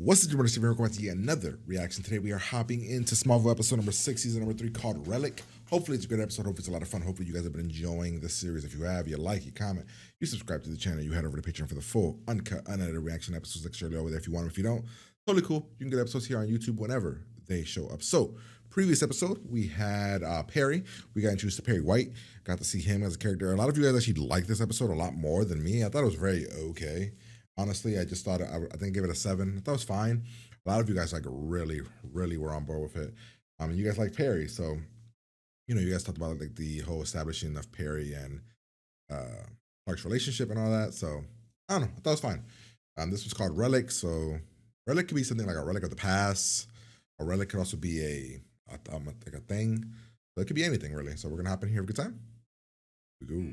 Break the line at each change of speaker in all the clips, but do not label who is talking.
What's up, everybody? Steven here, welcome to yet another reaction. Today we are hopping into Smallville episode number 6, season number 3, called Relic. Hopefully it's a great episode. Hopefully it's a lot of fun. Hopefully you guys have been enjoying this series. If you have, you like, you comment, you subscribe to the channel, you head over to Patreon for the full, uncut, unedited reaction episodes like Shirley over there if you want them. If you don't, totally cool. You can get episodes here on YouTube whenever they show up. So, previous episode, we had Perry. We got introduced to Perry White. Got to see him as a character. A lot of you guys actually liked this episode a lot more than me. I thought it was very okay. Honestly, I just thought, I think I gave it a 7. I thought it was fine. A lot of you guys like really were on board with it. You guys like Perry, so you know you guys talked about like the whole establishing of Perry and Clark's relationship and all that. So I don't know, I thought it was fine. This was called Relic, so Relic could be something like a relic of the past. A relic could also be like a thing. So it could be anything really. So we're gonna hop in here, have a good time. Here we go.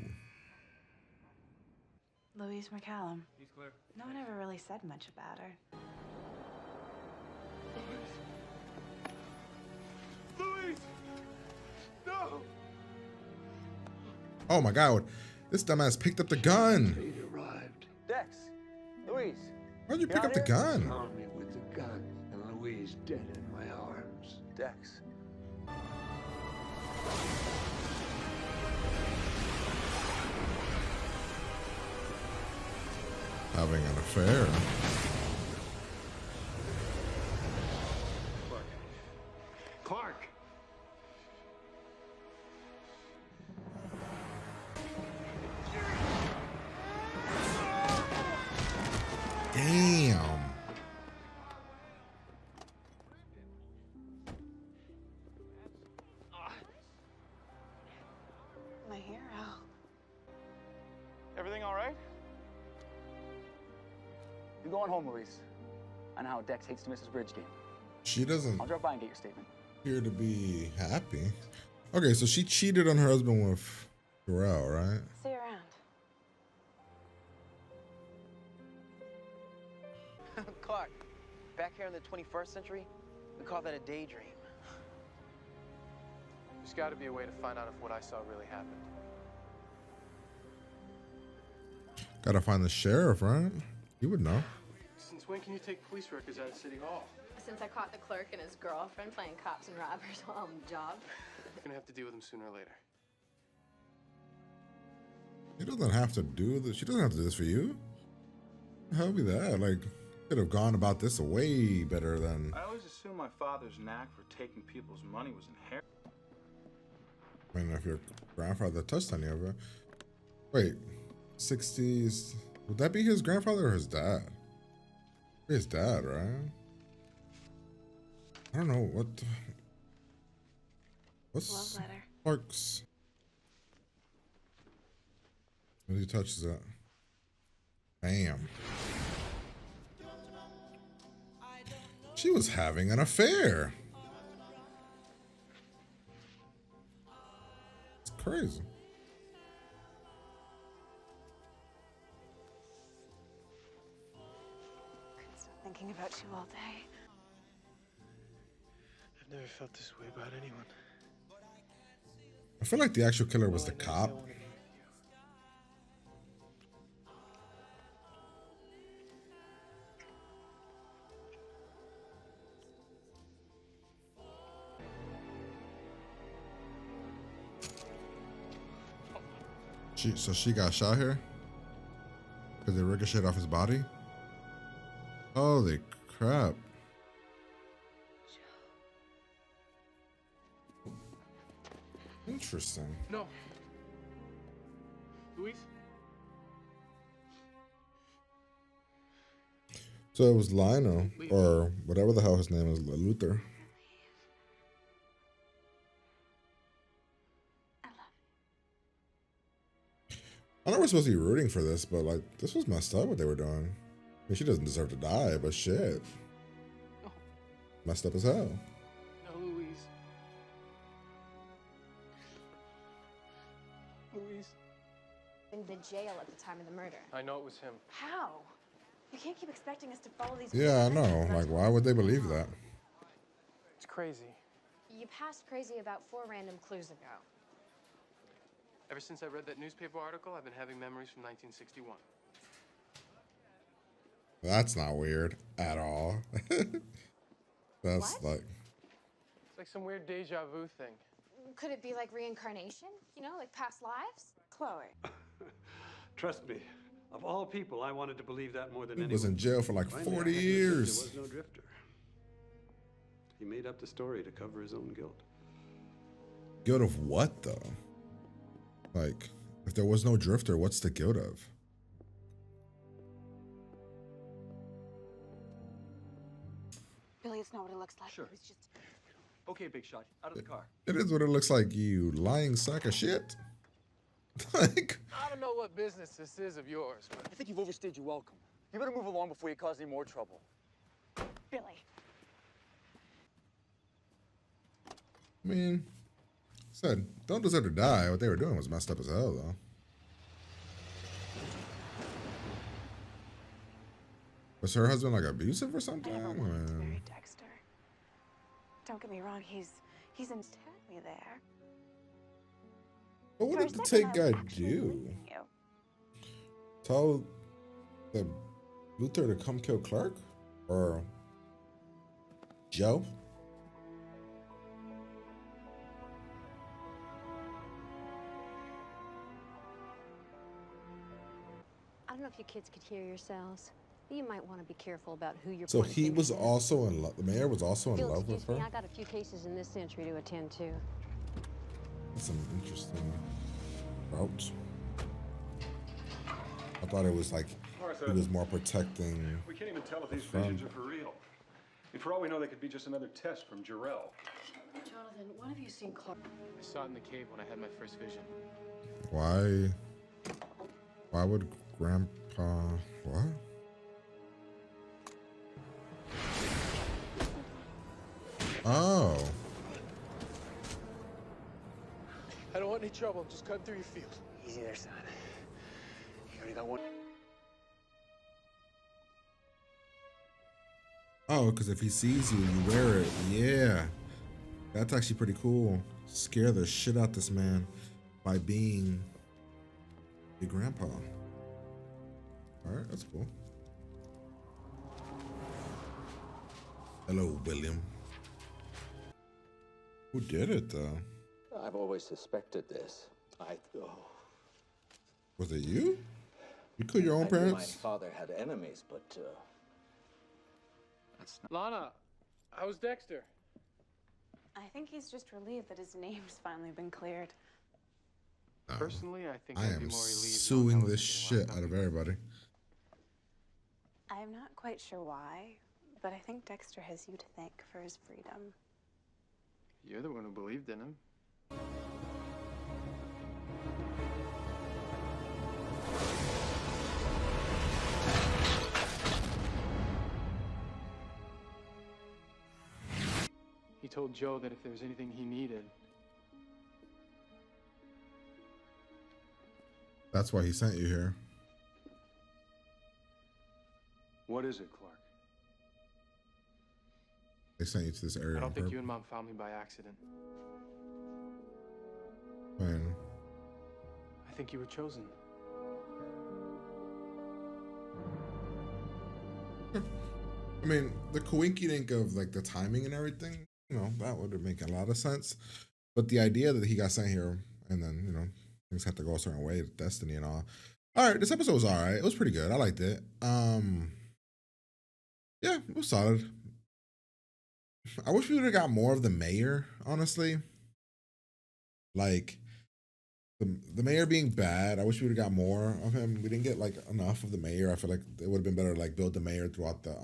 Louise McCallum.
He's clear.
No one ever really said much about her.
Louise! No!
Oh my God, this dumbass picked up the gun.
Fate arrived.
Dex! Louise!
Why'd you
You
pick
out
up the
here?
gun?
Found me with the gun and Louise dead in my arms.
Dex.
Having an affair.
Clark!
Damn.
My hero.
Everything all right?
You're going home, Louise. I know how Dex hates to miss his bridge game.
She doesn't
I'll drop by and get your statement.
appear to be happy. Okay, so she cheated on her husband with Darrell, right?
See you around.
Clark, back here in the 21st century, we call that a daydream.
There's got to be a way to find out if what I saw really happened.
Gotta find the sheriff, right? You would know.
Since when can you take police records out of City Hall?
Since I caught the clerk and his girlfriend playing cops and robbers while on the job.
You're gonna have to deal with them sooner or later.
She doesn't have to do this. She doesn't have to do this for you. How be that? Like, could have gone about this way better than.
I always assumed my father's knack for taking people's money was inherent.
I mean, if your grandfather touched on you, but wait, 60s. Would that be his grandfather or his dad? His dad, right? I don't know what. What's
Love letter.
Clark's? When he touches it, bam. She was having an affair. It's crazy.
Couldn't stop thinking about you all day.
I've never felt this way about anyone.
I feel like the actual killer was the cop. So she got shot here? Because they ricocheted off his body? Holy crap. Interesting.
No. Louise?
So it was Lionel, or whatever the hell his name is, Luther. I know we're supposed to be rooting for this, but like, this was messed up what they were doing. I mean, she doesn't deserve to die, but shit.
No.
Messed up as hell.
No, Louise. Louise?
In the jail at the time of the murder.
I know it was him.
How? You can't keep expecting us to follow these.
Yeah, I know. Like, why would they believe that?
It's crazy.
You passed crazy about 4 random clues ago.
Ever since I read that newspaper article, I've been having memories from 1961.
That's not weird at all. That's
What?
like,
It's like some weird deja vu thing.
Could it be like reincarnation? You know, like past lives?
Chloe.
Trust me, of all people, I wanted to believe that more than
he
anyone.
was in jail for like
Finally, I
40
had to admit
years.
There was no drifter. He made up the story to cover his own guilt.
Guilt of what though? Like, if there was no drifter, what's the guilt of?
Billy, it's not what it looks like.
Sure.
It was just.
Okay, big shot, out of the car.
It is what it looks like, you lying sack of shit. Like,
I don't know what business this is of yours, but
I think you've overstayed your welcome. You better move along before you cause any more trouble.
Billy.
I mean, said, don't deserve to die. What they were doing was messed up as hell, though. Was her husband like abusive or
I
something?
never wanted to
Or-
marry Dexter. Don't get me wrong, he's in me there.
But what
For a
did the
second,
take
I was
guy
actually
do?
believing you.
Tell the Luther to come kill Clark? Or Joe?
I don't know if you kids could hear yourselves. You might want to be careful about who you're
So
pointing
he
fingers
was
at.
also in love. The mayor was also
If
in
you'll
love with
excuse me,
her?
I got a few cases in this century to attend to.
That's an interesting route. I thought it was like he was more protecting.
We can't even tell if these
From-
visions are for real. And for all we know, they could be just another test from Jarrell.
Jonathan, when have you seen Clark?
I saw it in the cave when I had my first vision.
Why? Why would Grandpa? What? Oh,
I don't want any trouble. I'm just cutting through your field.
Easy there, son. You already got one.
oh, because if he sees you, you wear it. Yeah, that's actually pretty cool. Scare the shit out this man by being your grandpa. All right, that's cool. Hello, William. Who did it though?
I've always suspected this.
Was it you? You killed your own
I knew my
parents?
father had enemies, but
That's not... Lana, how's Dexter?
I think he's just relieved that his name's finally been cleared.
Personally, I think
I
I'd be
am
more relieved.
suing
knowing
this
I was
shit out of everybody.
I'm not quite sure why, but I think Dexter has you to thank for his freedom.
You're the one who believed in him. He told Joe that if there was anything he needed,
That's why he sent you here.
What is it, Clark?
They sent you to this area.
I
on
don't think you
purpose.
and Mom found me by accident.
Fine.
I think you were chosen.
I mean, the coinky dink of like the timing and everything, you know, that would make a lot of sense. But the idea that he got sent here and then, you know, things have to go a certain way, destiny and all. All right, this episode was all right. It was pretty good. I liked it. Yeah, it was solid. I wish we would have got more of the mayor, honestly. Like the mayor being bad, I wish we would have got more of him. We didn't get like enough of the mayor. I feel like it would have been better to like build the mayor throughout the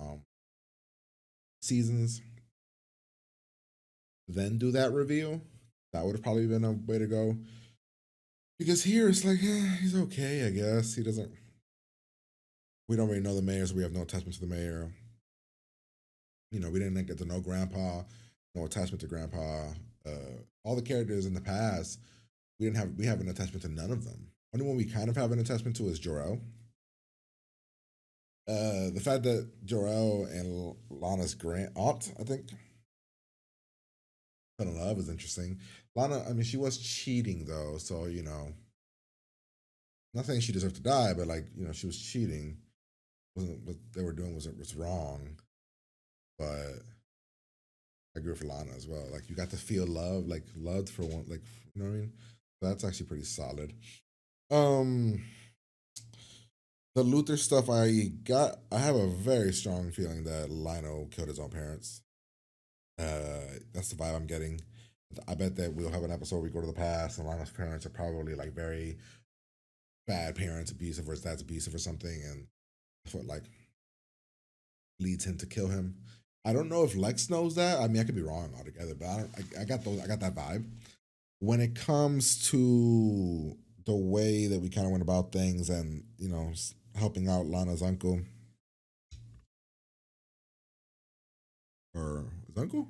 seasons. Then do that reveal. That would have probably been a way to go. Because here it's like, he's okay, I guess. He doesn't. We don't really know the mayor, so we have no attachment to the mayor. You know, we didn't get to know Grandpa, no attachment to Grandpa. All the characters in the past, we have an attachment to none of them. Only one we kind of have an attachment to is Jor-El. The fact that Jor-El and Lana's aunt, I think, fell in love is interesting. Lana, I mean, she was cheating though, so you know, not saying she deserved to die, but like, you know, she was cheating. wasn't what they were doing was wrong, but I agree with Lana as well. Like you got to feel love, like loved for one, like you know what I mean. So that's actually pretty solid. Um, the Luther stuff, I have a very strong feeling that Lionel killed his own parents. That's the vibe I'm getting. I bet that we'll have an episode where we go to the past and Lionel's parents are probably like very bad parents, abusive, or his dad's abusive or something, and that's what like leads him to kill him. I don't know if Lex knows that. I mean, I could be wrong altogether, but I got that vibe. When it comes to the way that we kind of went about things, and you know, helping out Lana's uncle or his uncle,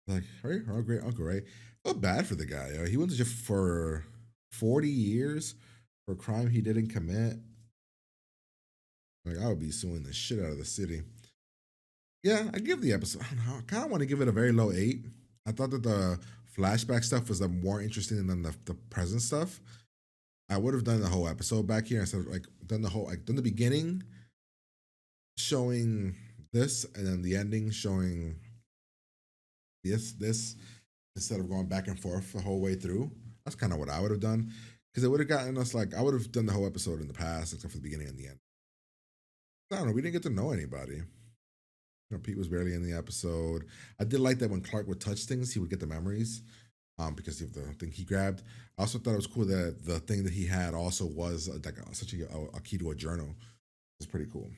like right, our great uncle, right? Felt bad for the guy. He went to jail for 40 years for a crime he didn't commit. Like I would be suing the shit out of the city. Yeah, I give the episode. I don't know. I kind of want to give it a very low 8. I thought that the flashback stuff was more interesting than the present stuff. I would have done the whole episode back here instead of like done the beginning showing this and then the ending showing this instead of going back and forth the whole way through. That's kind of what I would have done because it would have gotten us like I would have done the whole episode in the past except for the beginning and the end. I don't know. We didn't get to know anybody. You know, Pete was barely in the episode. I did like that when Clark would touch things, he would get the memories because of the thing he grabbed. I also thought it was cool that the thing that he had also was like such a key to a journal. It's pretty cool.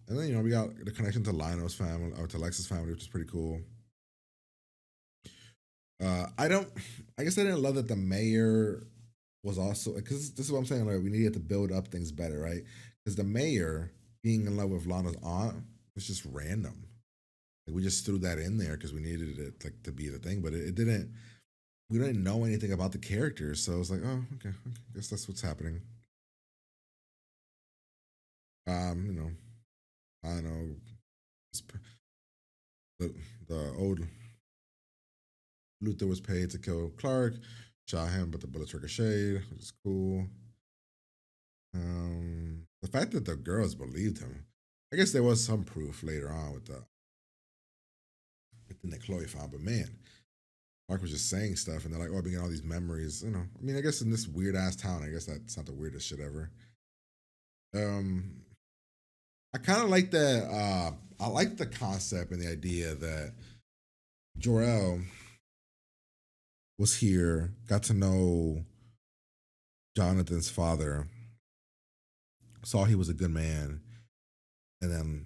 And then, you know, we got the connection to Lionel's family, or to Lex's family, which is pretty cool. I guess I didn't love that the mayor was also, because this is what I'm saying, like, we needed to build up things better, right? Because the mayor being in love with Lana's aunt was just random. Like, we just threw that in there because we needed it like to be the thing, but it didn't, we didn't know anything about the characters. So I was like, oh, okay, I guess that's what's happening. You know, I know the old Luther was paid to kill Clark, shot him, but the bullets ricocheted, which is cool. The fact that the girls believed him, I guess there was some proof later on with the thing that Chloe found, but man, Mark was just saying stuff, and they're like, "Oh, I've been getting all these memories." You know, I mean, I guess in this weird ass town, I guess that's not the weirdest shit ever. I kind of like that. I like the concept and the idea that Jor-El was here, got to know Jonathan's father, saw he was a good man, and then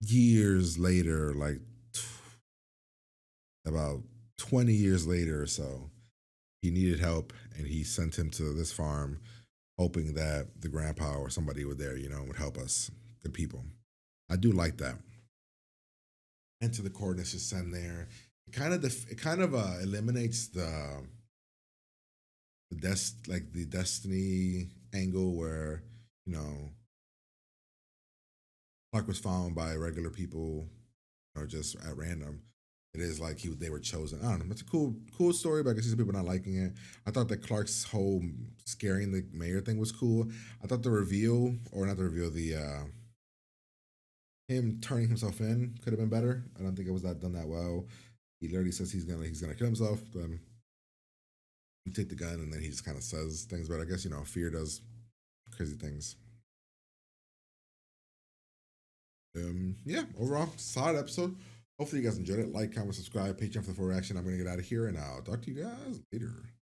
years later, like about 20 years later or so, he needed help, and he sent him to this farm, hoping that the grandpa or somebody would there, you know, would help us, good people. I do like that. Enter the coordinates just send there. It kind of eliminates the the destiny angle where you know Clark was found by regular people or just at random. It is like they were chosen. I don't know. It's a cool story, but I can see some people not liking it. I thought that Clark's whole scaring the mayor thing was cool. I thought the reveal, or not the reveal, the him turning himself in could have been better. I don't think it was done that well. He literally says he's gonna kill himself. Then you take the gun, and then he just kind of says things. But I guess you know fear does crazy things. Yeah, overall, solid episode. Hopefully you guys enjoyed it. Like, comment, subscribe, Patreon for the full reaction. I'm gonna get out of here, and I'll talk to you guys later.